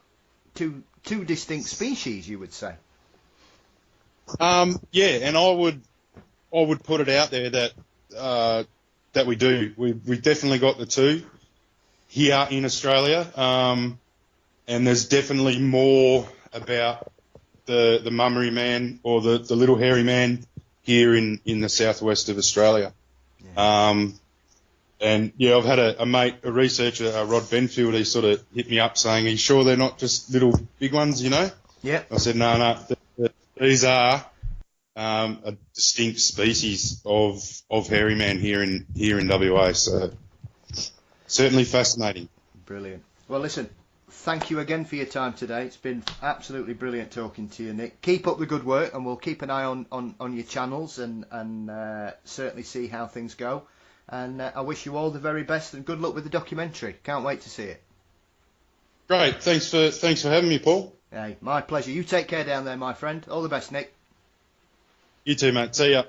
two distinct species, you would say. Yeah, and I would put it out there that we do. We've definitely got the two here in Australia, and there's definitely more about the mummery man or the little hairy man here in the southwest of Australia. Yeah. And yeah, I've had a mate, a researcher, Rod Benfield, he sort of hit me up saying, "Are you sure they're not just little big ones, you know?" Yeah. I said, no, these are a distinct species of hairy man here in WA. So certainly fascinating. Brilliant. Well, listen, thank you again for your time today. It's been absolutely brilliant talking to you, Nick. Keep up the good work, and we'll keep an eye on your channels and certainly see how things go. And I wish you all the very best and good luck with the documentary. Can't wait to see it. Great. Thanks for having me, Paul. Hey, my pleasure. You take care down there, my friend. All the best, Nick. You too, mate. See ya.